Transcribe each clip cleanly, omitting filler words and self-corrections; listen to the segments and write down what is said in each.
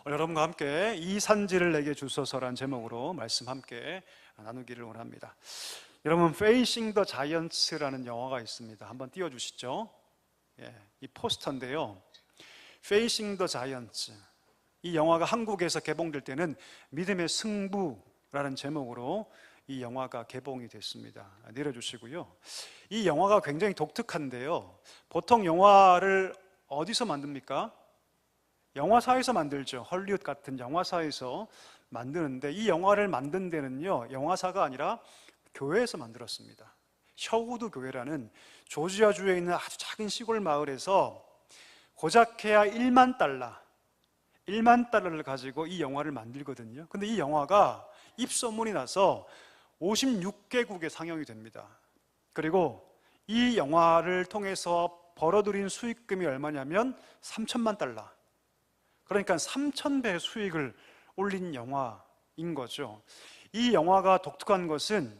오늘 여러분과 함께 이 산지를 내게 주소서라는 제목으로 말씀 함께 나누기를 원합니다. 여러분, Facing the Giants라는 영화가 있습니다. 한번 띄워주시죠. 이 포스터인데요. Facing the Giants, 이 영화가 한국에서 개봉될 때는 믿음의 승부라는 제목으로 이 영화가 개봉이 됐습니다. 내려주시고요. 이 영화가 굉장히 독특한데요, 보통 영화를 어디서 만듭니까? 영화사에서 만들죠. 헐리우드 같은 영화사에서 만드는데, 이 영화를 만든 데는요, 영화사가 아니라 교회에서 만들었습니다. 셔우드 교회라는 조지아주에 있는 아주 작은 시골 마을에서 고작해야 1만 달러를 가지고 이 영화를 만들거든요. 근데 이 영화가 입소문이 나서 56개국에 상영이 됩니다. 그리고 이 영화를 통해서 벌어들인 수익금이 얼마냐면 3천만 달러. 그러니까 3,000배 수익을 올린 영화인 거죠. 이 영화가 독특한 것은,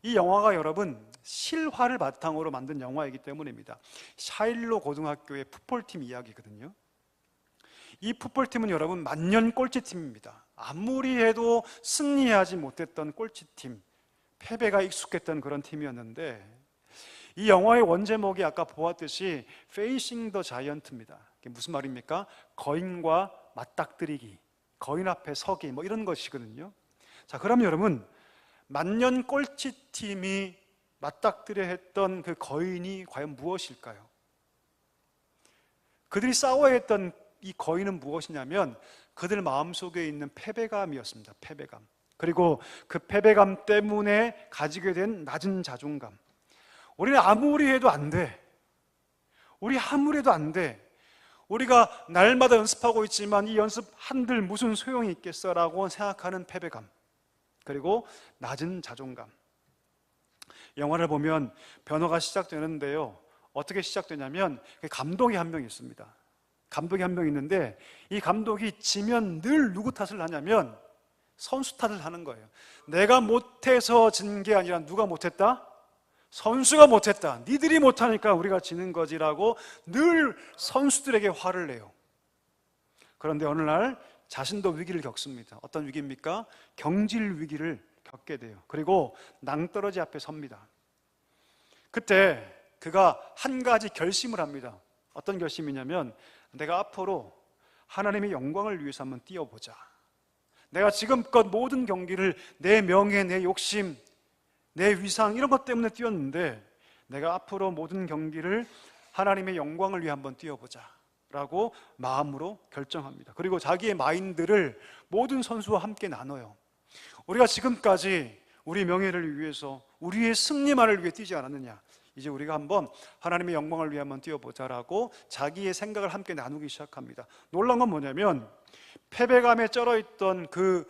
이 영화가 여러분 실화를 바탕으로 만든 영화이기 때문입니다. 샤일로 고등학교의 풋볼팀 이야기거든요. 이 풋볼팀은 여러분 만년 꼴찌팀입니다. 아무리 해도 승리하지 못했던 꼴찌팀, 패배가 익숙했던 그런 팀이었는데, 이 영화의 원제목이 아까 보았듯이 Facing the Giant입니다. 이게 무슨 말입니까? 거인과 맞닥뜨리기, 거인 앞에 서기, 뭐 이런 것이거든요. 자, 그럼 여러분, 만년 꼴찌팀이 맞닥뜨려 했던 그 거인이 과연 무엇일까요? 그들이 싸워야 했던 이 거인은 무엇이냐면 그들 마음속에 있는 패배감이었습니다. 패배감. 그리고 그 패배감 때문에 가지게 된 낮은 자존감. 우리는 아무리 해도 안 돼. 우리 아무리 해도 안 돼. 우리가 날마다 연습하고 있지만 이 연습 한들 무슨 소용이 있겠어라고 생각하는 패배감. 그리고 낮은 자존감. 영화를 보면 변호가 시작되는데요, 어떻게 시작되냐면 감독이 한 명 있습니다. 감독이 한 명 있는데, 이 감독이 지면 늘 누구 탓을 하냐면 선수 탓을 하는 거예요. 내가 못해서 진 게 아니라 누가 못했다? 선수가 못했다. 니들이 못하니까 우리가 지는 거지라고 늘 선수들에게 화를 내요. 그런데 어느 날 자신도 위기를 겪습니다. 어떤 위기입니까? 경질 위기를 겪게 돼요. 그리고 낭떠러지 앞에 섭니다. 그때 그가 한 가지 결심을 합니다. 어떤 결심이냐면, 내가 앞으로 하나님의 영광을 위해서 한번 뛰어보자. 내가 지금껏 모든 경기를 내 명예, 내 욕심, 내 위상 이런 것 때문에 뛰었는데, 내가 앞으로 모든 경기를 하나님의 영광을 위해 한번 뛰어보자 라고 마음으로 결정합니다. 그리고 자기의 마인드를 모든 선수와 함께 나눠요. 우리가 지금까지 우리 명예를 위해서, 우리의 승리만을 위해 뛰지 않았느냐, 이제 우리가 한번 하나님의 영광을 위해 한번 뛰어보자라고 자기의 생각을 함께 나누기 시작합니다. 놀라운 건 뭐냐면, 패배감에 쩔어있던 그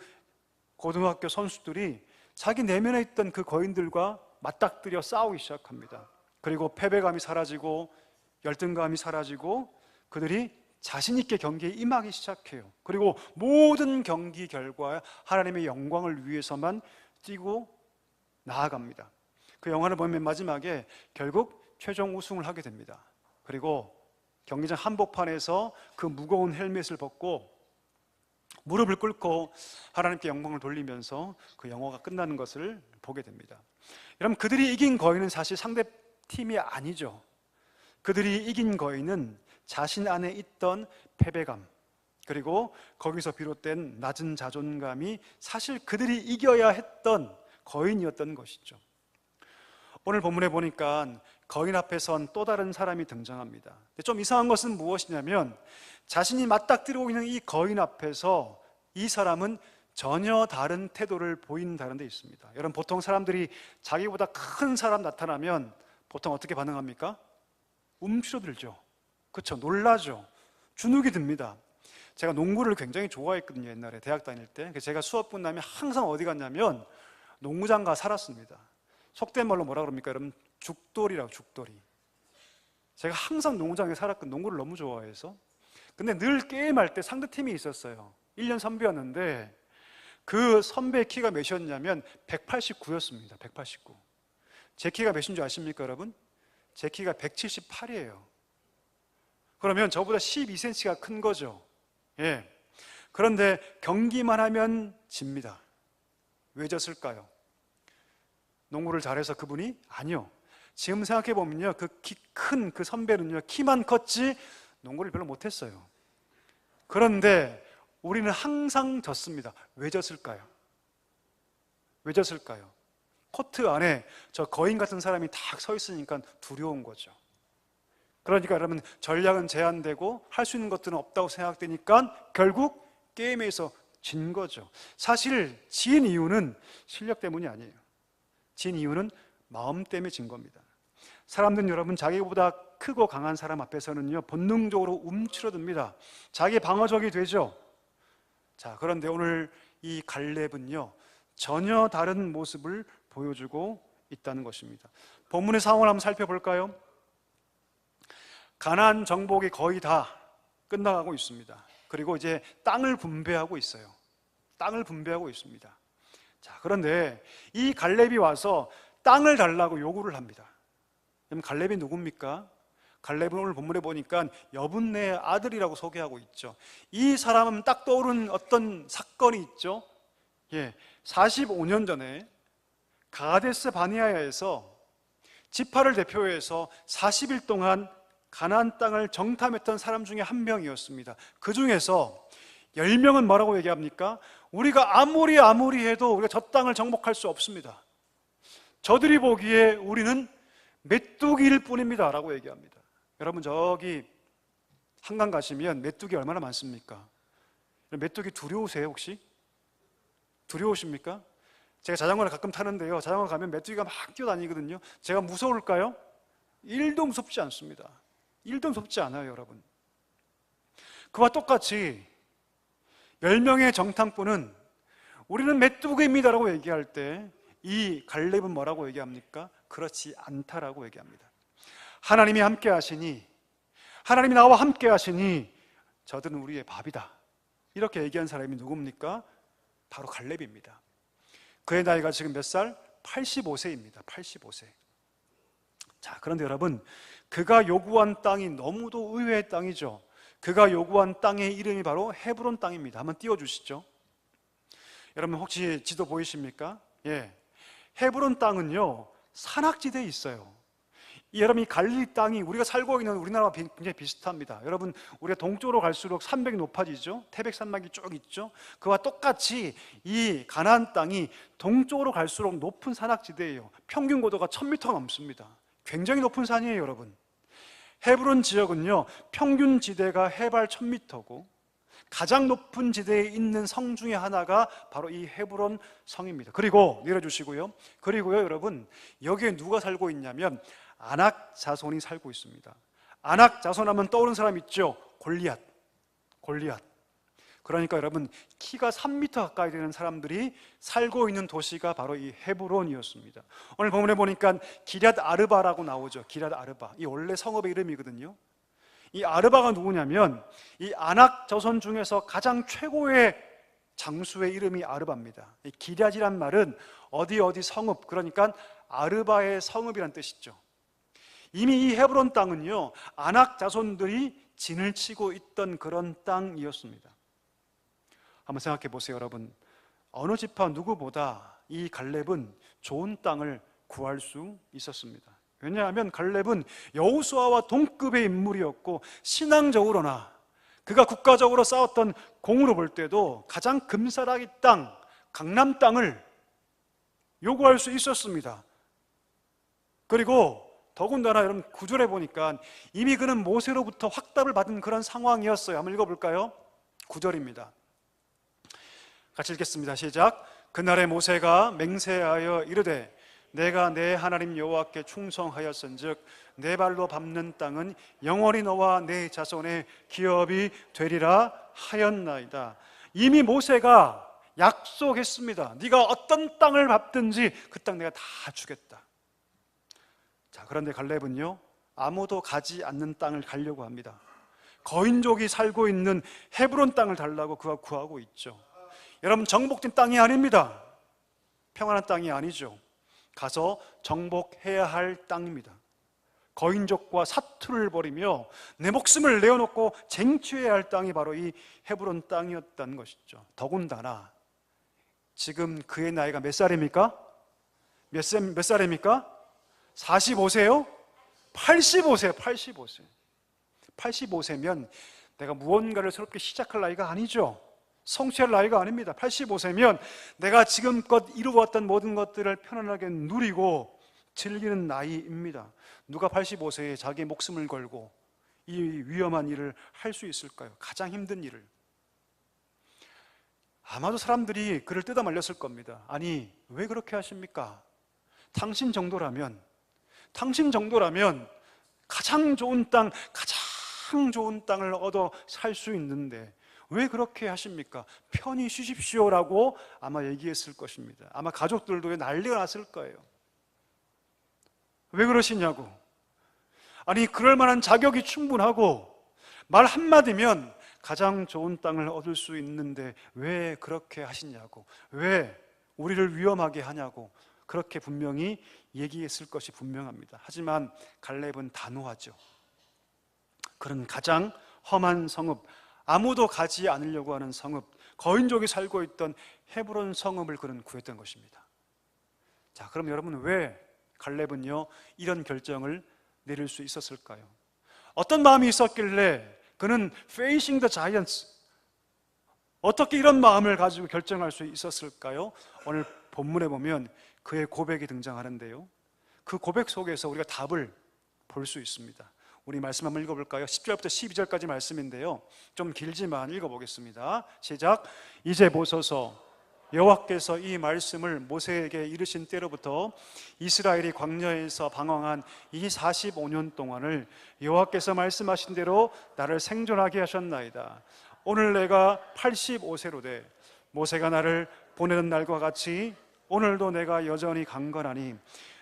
고등학교 선수들이 자기 내면에 있던 그 거인들과 맞닥뜨려 싸우기 시작합니다. 그리고 패배감이 사라지고 열등감이 사라지고 그들이 자신 있게 경기에 임하기 시작해요. 그리고 모든 경기 결과에 하나님의 영광을 위해서만 뛰고 나아갑니다. 그 영화를 보면 마지막에 결국 최종 우승을 하게 됩니다. 그리고 경기장 한복판에서 그 무거운 헬멧을 벗고 무릎을 꿇고 하나님께 영광을 돌리면서 그 영화가 끝나는 것을 보게 됩니다. 여러분, 그들이 이긴 거인은 사실 상대 팀이 아니죠. 그들이 이긴 거인은 자신 안에 있던 패배감, 그리고 거기서 비롯된 낮은 자존감이 사실 그들이 이겨야 했던 거인이었던 것이죠. 오늘 본문에 보니까 거인 앞에 선 또 다른 사람이 등장합니다. 좀 이상한 것은 무엇이냐면, 자신이 맞닥뜨리고 있는 이 거인 앞에서 이 사람은 전혀 다른 태도를 보인다는 데 있습니다. 여러분, 보통 사람들이 자기보다 큰 사람 나타나면 보통 어떻게 반응합니까? 움츠러들죠. 그렇죠? 놀라죠. 주눅이 듭니다. 제가 농구를 굉장히 좋아했거든요. 옛날에 대학 다닐 때. 제가 수업 끝나면 항상 어디 갔냐면 농구장 가 살았습니다. 속된 말로 뭐라 그럽니까? 여러분, 죽돌이라고, 죽돌이. 제가 항상 농구장에 살았거든요. 농구를 너무 좋아해서. 근데 늘 게임할 때 상대팀이 있었어요. 1년 선배였는데 그 선배의 키가 몇이었냐면 189였습니다. 189. 제 키가 몇인 줄 아십니까, 여러분? 제 키가 178이에요. 그러면 저보다 12cm가 큰 거죠. 예. 그런데 경기만 하면 집니다. 왜 졌을까요? 농구를 잘해서 그분이? 아니요. 지금 생각해 보면요, 그 키 큰 그 선배는요, 키만 컸지 농구를 별로 못했어요. 그런데 우리는 항상 졌습니다. 왜 졌을까요? 왜 졌을까요? 코트 안에 저 거인 같은 사람이 딱 서 있으니까 두려운 거죠. 그러니까 여러분, 전략은 제한되고 할 수 있는 것들은 없다고 생각되니까 결국 게임에서 진 거죠. 사실 진 이유는 실력 때문이 아니에요. 진 이유는 마음 때문에 진 겁니다. 사람들은 여러분, 자기보다 크고 강한 사람 앞에서는요, 본능적으로 움츠러듭니다. 자기 방어적이 되죠. 자, 그런데 오늘 이 갈렙은요, 전혀 다른 모습을 보여주고 있다는 것입니다. 본문의 상황을 한번 살펴볼까요? 가나안 정복이 거의 다 끝나가고 있습니다. 그리고 이제 땅을 분배하고 있어요. 땅을 분배하고 있습니다. 자, 그런데 이 갈렙이 와서 땅을 달라고 요구를 합니다. 그럼 갈렙이 누굽니까? 갈렙은 오늘 본문에 보니까 여분네의 아들이라고 소개하고 있죠. 이 사람은 딱 떠오르는 어떤 사건이 있죠. 45년 전에 가데스 바니아야에서 지파를 대표해서 40일 동안 가나안 땅을 정탐했던 사람 중에 한 명이었습니다. 그 중에서 10명은 뭐라고 얘기합니까? 우리가 아무리 해도 우리가 저 땅을 정복할 수 없습니다. 저들이 보기에 우리는 메뚜기일 뿐입니다 라고 얘기합니다. 여러분, 저기 한강 가시면 메뚜기 얼마나 많습니까? 메뚜기 두려우세요 혹시? 두려우십니까? 제가 자전거를 가끔 타는데요, 자전거 가면 메뚜기가 막 뛰어다니거든요. 제가 무서울까요? 1도 무섭지 않습니다. 1도 무섭지 않아요 여러분. 그와 똑같이 10명의 정탐꾼은 우리는 메뚜기입니다 라고 얘기할 때 이 갈렙은 뭐라고 얘기합니까? 그렇지 않다라고 얘기합니다. 하나님이 함께 하시니, 하나님이 나와 함께 하시니 저들은 우리의 밥이다, 이렇게 얘기한 사람이 누굽니까? 바로 갈렙입니다. 그의 나이가 지금 몇 살? 85세입니다 85세. 자, 그런데 여러분, 그가 요구한 땅이 너무도 의외의 땅이죠. 그가 요구한 땅의 이름이 바로 헤브론 땅입니다. 한번 띄워주시죠. 여러분, 혹시 지도 보이십니까? 헤브론 땅은요, 산악지대에 있어요. 여러분, 이 갈릴리 땅이 우리가 살고 있는 우리나라와 굉장히 비슷합니다. 여러분, 우리가 동쪽으로 갈수록 산맥이 높아지죠. 태백산맥이 쭉 있죠. 그와 똑같이 이 가나안 땅이 동쪽으로 갈수록 높은 산악지대예요. 평균 고도가 1000m 넘습니다. 굉장히 높은 산이에요 여러분. 헤브론 지역은요, 평균 지대가 해발 1000m고 가장 높은 지대에 있는 성 중에 하나가 바로 이 헤브론 성입니다. 그리고 내려주시고요. 그리고요 여러분, 여기에 누가 살고 있냐면 아낙 자손이 살고 있습니다. 아낙 자손하면 떠오르는 사람 있죠? 골리앗. 그러니까 여러분, 키가 3m 가까이 되는 사람들이 살고 있는 도시가 바로 이 헤브론이었습니다. 오늘 본문에 보니까 기럇 아르바라고 나오죠. 기럇 아르바. 이 원래 성읍의 이름이거든요. 이 아르바가 누구냐면 이 아낙 자손 중에서 가장 최고의 장수의 이름이 아르바입니다. 이 기럇이란 말은 어디 성읍, 그러니까 아르바의 성읍이란 뜻이죠. 이미 이 헤브론 땅은요, 아낙 자손들이 진을 치고 있던 그런 땅이었습니다. 한번 생각해 보세요 여러분. 어느 지파 누구보다 이 갈렙은 좋은 땅을 구할 수 있었습니다. 왜냐하면 갈렙은 여호수아와 동급의 인물이었고, 신앙적으로나 그가 국가적으로 싸웠던 공으로 볼 때도 가장 금사라기 땅, 강남 땅을 요구할 수 있었습니다. 그리고 더군다나 여러분, 9절에 보니까 이미 그는 모세로부터 확답을 받은 그런 상황이었어요. 한번 읽어볼까요? 9절입니다 같이 읽겠습니다. 시작. 그날에 모세가 맹세하여 이르되 내가 내 하나님 여호와께 충성하였은즉 내 발로 밟는 땅은 영원히 너와 내 자손의 기업이 되리라 하였나이다. 이미 모세가 약속했습니다. 네가 어떤 땅을 밟든지 그 땅 내가 다 주겠다. 자, 그런데 갈렙은요, 아무도 가지 않는 땅을 가려고 합니다. 거인족이 살고 있는 헤브론 땅을 달라고 그가 구하고 있죠. 여러분, 정복된 땅이 아닙니다. 평안한 땅이 아니죠. 가서 정복해야 할 땅입니다. 거인족과 사투를 벌이며 내 목숨을 내어놓고 쟁취해야 할 땅이 바로 이 헤브론 땅이었다는 것이죠. 더군다나 지금 그의 나이가 몇 살입니까? 몇 살입니까? 45세요? 85세요. 85세. 85세면 내가 무언가를 새롭게 시작할 나이가 아니죠. 성취할 나이가 아닙니다. 85세면 내가 지금껏 이루어왔던 모든 것들을 편안하게 누리고 즐기는 나이입니다. 누가 85세에 자기의 목숨을 걸고 이 위험한 일을 할 수 있을까요? 가장 힘든 일을. 아마도 사람들이 그를 뜯어 말렸을 겁니다. 아니, 왜 그렇게 하십니까? 당신 정도라면 가장 좋은 땅을 얻어 살 수 있는데 왜 그렇게 하십니까? 편히 쉬십시오라고 아마 얘기했을 것입니다. 아마 가족들도 난리가 났을 거예요. 왜 그러시냐고. 아니, 그럴 만한 자격이 충분하고 말 한마디면 가장 좋은 땅을 얻을 수 있는데 왜 그렇게 하시냐고, 왜 우리를 위험하게 하냐고 그렇게 분명히 얘기했을 것이 분명합니다. 하지만 갈렙은 단호하죠. 그런 가장 험한 성읍, 아무도 가지 않으려고 하는 성읍, 거인족이 살고 있던 헤브론 성읍을 그는 구했던 것입니다. 자, 그럼 여러분, 왜 갈렙은요 이런 결정을 내릴 수 있었을까요? 어떤 마음이 있었길래 그는 facing the giants, 어떻게 이런 마음을 가지고 결정할 수 있었을까요? 오늘 본문에 보면 그의 고백이 등장하는데요, 그 고백 속에서 우리가 답을 볼 수 있습니다. 우리 말씀 한번 읽어볼까요? 10절부터 12절까지 말씀인데요, 좀 길지만 읽어보겠습니다. 시작. 이제 보소서, 여호와께서 이 말씀을 모세에게 이르신 때로부터 이스라엘이 광야에서 방황한 이 45년 동안을 여호와께서 말씀하신 대로 나를 생존하게 하셨나이다. 오늘 내가 85세로 돼 모세가 나를 보내는 날과 같이 오늘도 내가 여전히 강건하니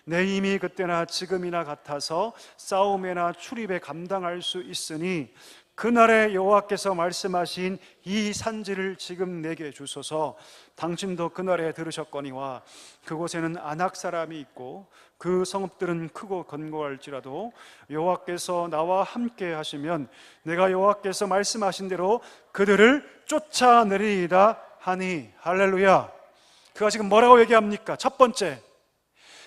내 힘이 그때나 지금이나 같아서 싸움에나 출입에 감당할 수 있으니 그날에 여호와께서 말씀하신 이 산지를 지금 내게 주소서. 당신도 그날에 들으셨거니와 그곳에는 아낙 사람이 있고 그 성읍들은 크고 견고할지라도 여호와께서 나와 함께 하시면 내가 여호와께서 말씀하신 대로 그들을 쫓아내리이다 하니. 할렐루야. 그가 지금 뭐라고 얘기합니까? 첫 번째,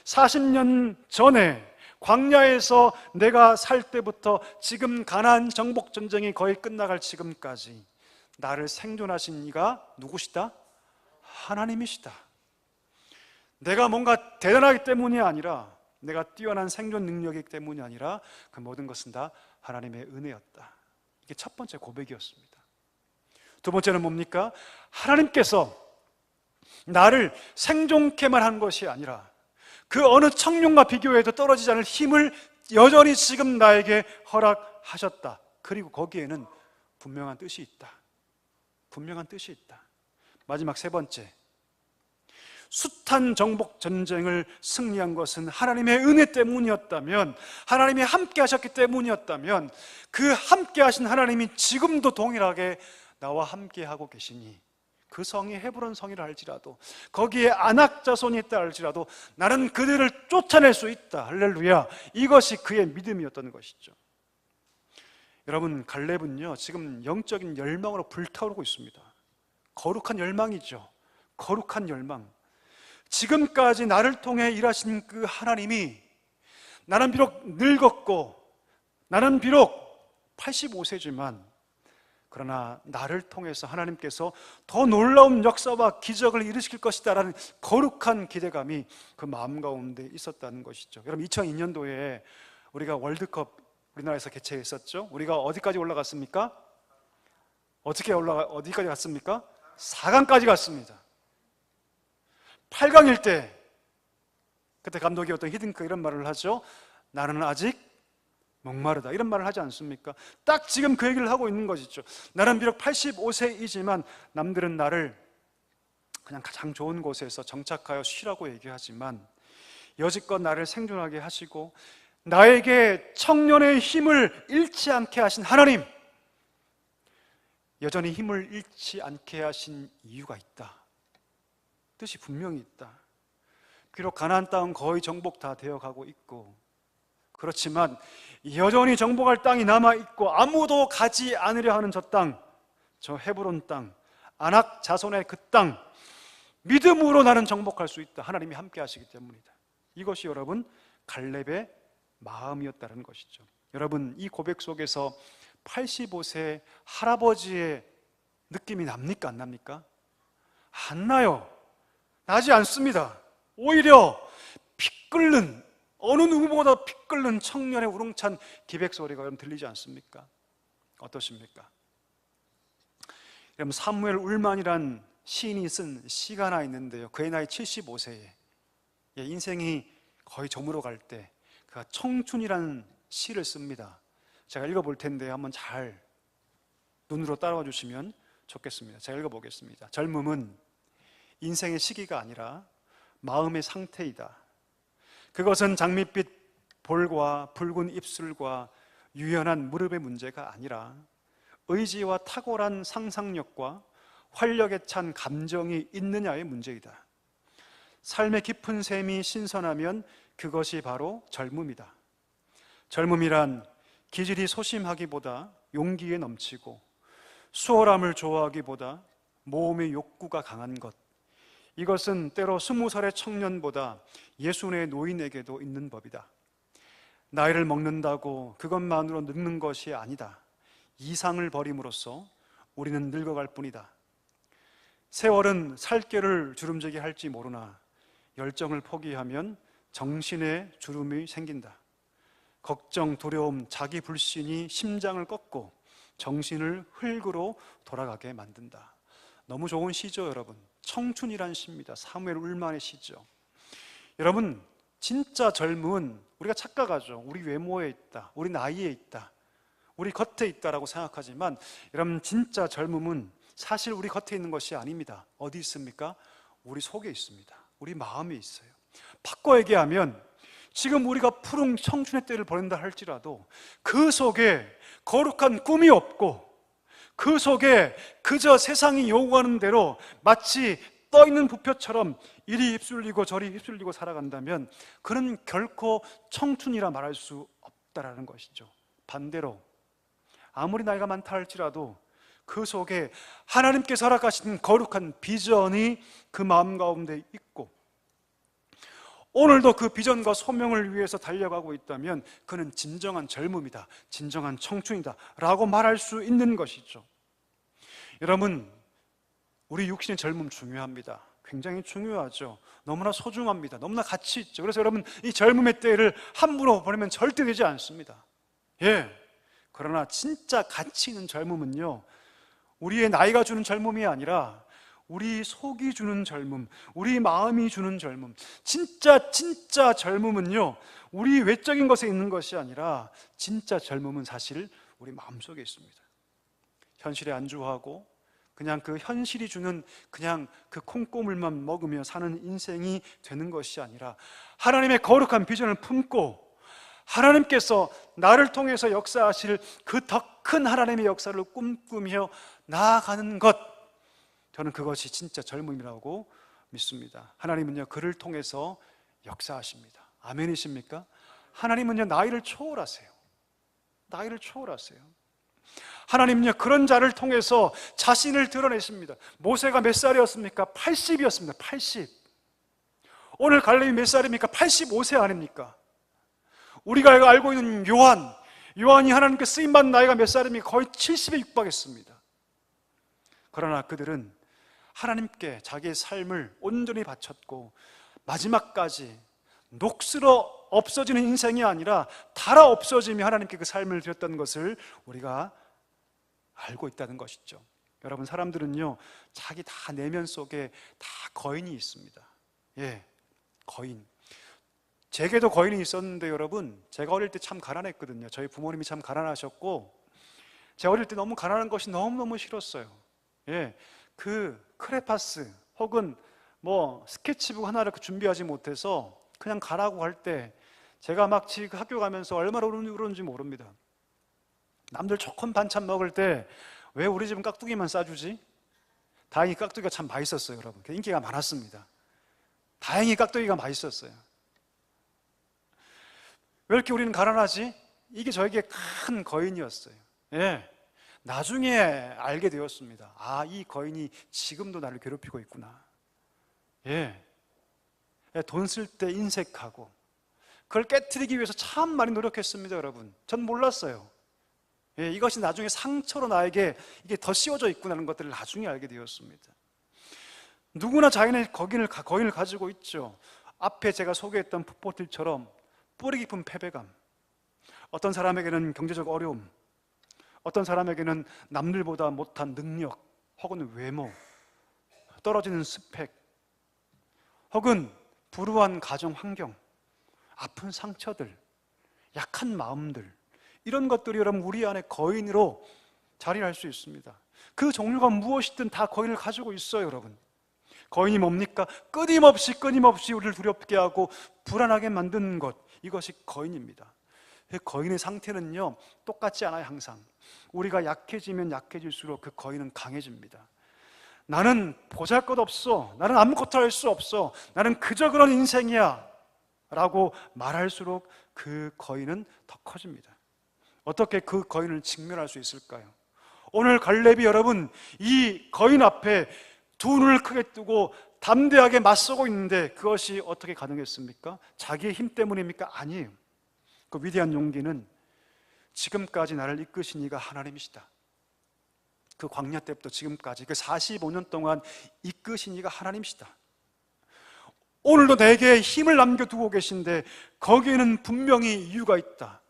40년 전에 광야에서 내가 살 때부터 지금 가나안 정복 전쟁이 거의 끝나갈 지금까지 나를 생존하신 이가 누구시다? 하나님이시다. 내가 뭔가 대단하기 때문이 아니라, 내가 뛰어난 생존 능력이기 때문이 아니라 그 모든 것은 다 하나님의 은혜였다. 이게 첫 번째 고백이었습니다. 두 번째는 뭡니까? 하나님께서 나를 생존케만 한 것이 아니라 그 어느 청룡과 비교해도 떨어지지 않을 힘을 여전히 지금 나에게 허락하셨다. 그리고 거기에는 분명한 뜻이 있다. 분명한 뜻이 있다. 마지막 세 번째, 숱한 정복 전쟁을 승리한 것은 하나님의 은혜 때문이었다면, 하나님이 함께 하셨기 때문이었다면, 그 함께 하신 하나님이 지금도 동일하게 나와 함께 하고 계시니, 그 성이 헤브론 성이라 할지라도, 거기에 아낙 자손이 있다 할지라도 나는 그들을 쫓아낼 수 있다. 할렐루야. 이것이 그의 믿음이었던 것이죠. 여러분, 갈렙은요 지금 영적인 열망으로 불타오르고 있습니다. 거룩한 열망이죠. 거룩한 열망. 지금까지 나를 통해 일하신 그 하나님이, 나는 비록 늙었고 나는 비록 85세지만 그러나 나를 통해서 하나님께서 더 놀라운 역사와 기적을 일으킬 것이다라는 거룩한 기대감이 그 마음 가운데 있었다는 것이죠. 여러분, 2002년도에 우리가 월드컵 우리나라에서 개최했었죠. 우리가 어디까지 올라갔습니까? 어디까지 갔습니까? 4강까지 갔습니다. 8강일 때 그때 감독이 어떤 히딩크 이런 말을 하죠. 나는 아직 목마르다, 이런 말을 하지 않습니까? 딱 지금 그 얘기를 하고 있는 것이죠. 나는 비록 85세이지만 남들은 나를 그냥 가장 좋은 곳에서 정착하여 쉬라고 얘기하지만 여지껏 나를 생존하게 하시고 나에게 청년의 힘을 잃지 않게 하신 하나님, 여전히 힘을 잃지 않게 하신 이유가 있다. 뜻이 분명히 있다. 비록 가나안 땅은 거의 정복 다 되어가고 있고 그렇지만 여전히 정복할 땅이 남아있고 아무도 가지 않으려 하는 저 땅, 저 헤브론 땅, 아낙 자손의 그 땅, 믿음으로 나는 정복할 수 있다. 하나님이 함께 하시기 때문이다. 이것이 여러분 갈렙의 마음이었다는 것이죠. 여러분, 이 고백 속에서 85세 할아버지의 느낌이 납니까? 안 납니까? 안 나요. 나지 않습니다. 오히려 피 끓는, 어느 누구보다 피 끓는 청년의 우렁찬 기백 소리가 여러분 들리지 않습니까? 어떠십니까? 여러분, 사무엘 울만이란 시인이 쓴 시가 하나 있는데요, 그의 나이 75세에 인생이 거의 저물어 갈 때 그가 청춘이라는 시를 씁니다. 제가 읽어볼 텐데 한번 잘 눈으로 따라와 주시면 좋겠습니다. 제가 읽어보겠습니다. 젊음은 인생의 시기가 아니라 마음의 상태이다. 그것은 장밋빛 볼과 붉은 입술과 유연한 무릎의 문제가 아니라 의지와 탁월한 상상력과 활력에 찬 감정이 있느냐의 문제이다. 삶의 깊은 샘이 신선하면 그것이 바로 젊음이다. 젊음이란 기질이 소심하기보다 용기에 넘치고 수월함을 좋아하기보다 모험의 욕구가 강한 것, 이것은 때로 20살의 청년보다 60의 노인에게도 있는 법이다. 나이를 먹는다고 그것만으로 늙는 것이 아니다. 이상을 버림으로써 우리는 늙어갈 뿐이다. 세월은 살결을 주름지게 할지 모르나 열정을 포기하면 정신의 주름이 생긴다. 걱정, 두려움, 자기 불신이 심장을 꺾고 정신을 흙으로 돌아가게 만든다. 너무 좋은 시죠, 여러분. 청춘이란 시입니다. 사무엘 울만의 시죠. 여러분, 진짜 젊음은 우리가 착각하죠. 우리 외모에 있다, 우리 나이에 있다, 우리 겉에 있다라고 생각하지만, 여러분, 진짜 젊음은 사실 우리 겉에 있는 것이 아닙니다. 어디 있습니까? 우리 속에 있습니다. 우리 마음에 있어요. 바꿔 얘기하면 지금 우리가 푸른 청춘의 때를 보낸다 할지라도 그 속에 거룩한 꿈이 없고 그 속에 그저 세상이 요구하는 대로 마치 떠있는 부표처럼 이리 휩쓸리고 저리 휩쓸리고 살아간다면 그는 결코 청춘이라 말할 수 없다라는 것이죠. 반대로 아무리 나이가 많다 할지라도 그 속에 하나님께서 허락하신 거룩한 비전이 그 마음 가운데 있고 오늘도 그 비전과 소명을 위해서 달려가고 있다면 그는 진정한 젊음이다, 진정한 청춘이다 라고 말할 수 있는 것이죠. 여러분, 우리 육신의 젊음 중요합니다. 굉장히 중요하죠. 너무나 소중합니다. 너무나 가치 있죠. 그래서 여러분, 이 젊음의 때를 함부로 보내면 절대 되지 않습니다. 그러나 진짜 가치 있는 젊음은요, 우리의 나이가 주는 젊음이 아니라 우리 속이 주는 젊음, 우리 마음이 주는 젊음. 진짜 젊음은요, 우리 외적인 것에 있는 것이 아니라 진짜 젊음은 사실 우리 마음속에 있습니다. 현실에 안주하고 그냥 그 현실이 주는 그냥 그 콩고물만 먹으며 사는 인생이 되는 것이 아니라 하나님의 거룩한 비전을 품고 하나님께서 나를 통해서 역사하실 그 더 큰 하나님의 역사를 꿈꾸며 나아가는 것, 저는 그것이 진짜 젊음이라고 믿습니다. 하나님은요, 그를 통해서 역사하십니다. 아멘이십니까? 하나님은요, 나이를 초월하세요. 나이를 초월하세요. 하나님은요, 그런 자를 통해서 자신을 드러내십니다. 모세가 몇 살이었습니까? 80이었습니다. 80. 오늘 갈렙이 몇 살입니까? 85세 아닙니까? 우리가 알고 있는 요한이 하나님께 쓰임받은 나이가 몇 살입니까? 거의 70에 육박했습니다. 그러나 그들은 하나님께 자기의 삶을 온전히 바쳤고 마지막까지 녹슬어 없어지는 인생이 아니라 닳아 없어지며 하나님께 그 삶을 드렸던 것을 우리가 알고 있다는 것이죠. 여러분, 사람들은요, 자기 다 내면 속에 다 거인이 있습니다. 거인. 제게도 거인이 있었는데 여러분, 제가 어릴 때 참 가난했거든요. 저희 부모님이 참 가난하셨고 제가 어릴 때 너무 가난한 것이 너무너무 싫었어요. 그 크레파스 혹은 뭐 스케치북 하나를 준비하지 못해서 그냥 가라고 할 때 제가 막 학교 가면서 얼마나 울었는지 모릅니다. 남들 좋은 반찬 먹을 때 왜 우리 집은 깍두기만 싸주지? 다행히 깍두기가 참 맛있었어요, 여러분. 인기가 많았습니다. 다행히 깍두기가 맛있었어요. 왜 이렇게 우리는 가난하지? 이게 저에게 큰 거인이었어요. 예. 나중에 알게 되었습니다. 아, 이 거인이 지금도 나를 괴롭히고 있구나. 예. 돈 쓸 때 인색하고 그걸 깨트리기 위해서 참 많이 노력했습니다, 여러분. 전 몰랐어요. 예, 이것이 나중에 상처로 나에게 이게 더 씌워져 있구나라는 것들을 나중에 알게 되었습니다. 누구나 자기네 거인을 가지고 있죠. 앞에 제가 소개했던 풋보틀처럼 뿌리 깊은 패배감, 어떤 사람에게는 경제적 어려움, 어떤 사람에게는 남들보다 못한 능력 혹은 외모, 떨어지는 스펙, 혹은 불우한 가정 환경, 아픈 상처들, 약한 마음들, 이런 것들이 여러분 우리 안에 거인으로 자리를 할 수 있습니다. 그 종류가 무엇이든 다 거인을 가지고 있어요, 여러분. 거인이 뭡니까? 끊임없이 우리를 두렵게 하고 불안하게 만드는 것, 이것이 거인입니다. 거인의 상태는요 똑같지 않아요. 항상 우리가 약해지면 약해질수록 그 거인은 강해집니다. 나는 보잘것없어, 나는 아무것도 할 수 없어, 나는 그저 그런 인생이야 라고 말할수록 그 거인은 더 커집니다. 어떻게 그 거인을 직면할 수 있을까요? 오늘 갈렙이 여러분 이 거인 앞에 두 눈을 크게 뜨고 담대하게 맞서고 있는데 그것이 어떻게 가능했습니까? 자기의 힘 때문입니까? 아니에요. 그 위대한 용기는 지금까지 나를 이끄신 이가 하나님이시다. 그 광야 때부터 지금까지 그 45년 동안 이끄신 이가 하나님이시다. 오늘도 내게 힘을 남겨두고 계신데 거기에는 분명히 이유가 있다.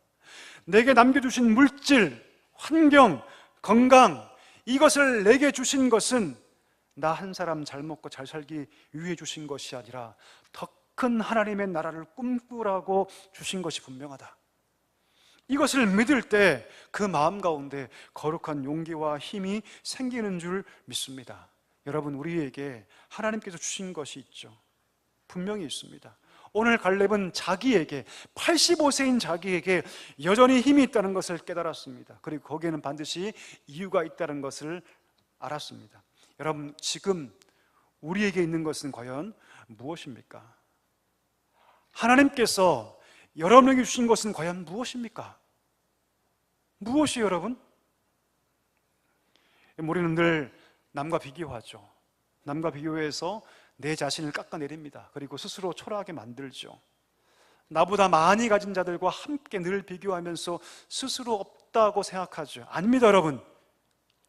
내게 남겨주신 물질, 환경, 건강, 이것을 내게 주신 것은 나 한 사람 잘 먹고 잘 살기 위해 주신 것이 아니라 더 큰 하나님의 나라를 꿈꾸라고 주신 것이 분명하다. 이것을 믿을 때 그 마음 가운데 거룩한 용기와 힘이 생기는 줄 믿습니다. 여러분, 우리에게 하나님께서 주신 것이 있죠. 분명히 있습니다. 오늘 갈렙은 자기에게, 85세인 자기에게 여전히 힘이 있다는 것을 깨달았습니다. 그리고 거기에는 반드시 이유가 있다는 것을 알았습니다. 여러분, 지금 우리에게 있는 것은 과연 무엇입니까? 하나님께서 여러분에게 주신 것은 과연 무엇입니까? 무엇이에요, 여러분? 우리는 늘 남과 비교하죠. 남과 비교해서 내 자신을 깎아내립니다. 그리고 스스로 초라하게 만들죠. 나보다 많이 가진 자들과 함께 늘 비교하면서 스스로 없다고 생각하죠. 아닙니다, 여러분.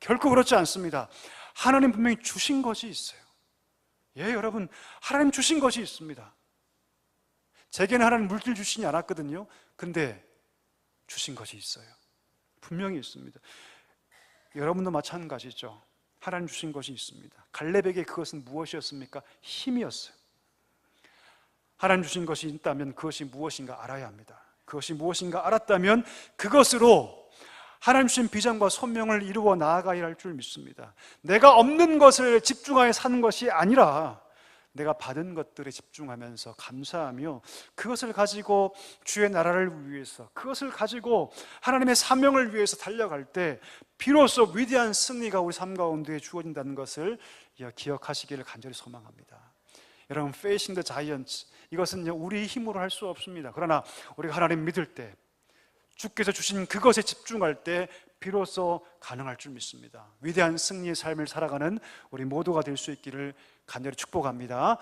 결코 그렇지 않습니다. 하나님 분명히 주신 것이 있어요. 예, 여러분, 하나님 주신 것이 있습니다. 제게는 하나님 물질 주시지 않았거든요. 근데 주신 것이 있어요. 분명히 있습니다. 여러분도 마찬가지죠. 하나님 주신 것이 있습니다. 갈렙에게 그것은 무엇이었습니까? 힘이었어요. 하나님 주신 것이 있다면 그것이 무엇인가 알아야 합니다. 그것이 무엇인가 알았다면 그것으로 하나님 주신 비전과 소명을 이루어 나아가야 할 줄 믿습니다. 내가 없는 것을 집중하여 사는 것이 아니라 내가 받은 것들에 집중하면서 감사하며 그것을 가지고 주의 나라를 위해서, 그것을 가지고 하나님의 사명을 위해서 달려갈 때 비로소 위대한 승리가 우리 삶 가운데 주어진다는 것을 기억하시기를 간절히 소망합니다. 여러분, Facing the Giants, 이것은 우리 힘으로 할 수 없습니다. 그러나 우리가 하나님 믿을 때, 주께서 주신 그것에 집중할 때 비로소 가능할 줄 믿습니다. 위대한 승리의 삶을 살아가는 우리 모두가 될 수 있기를 간절히 축복합니다.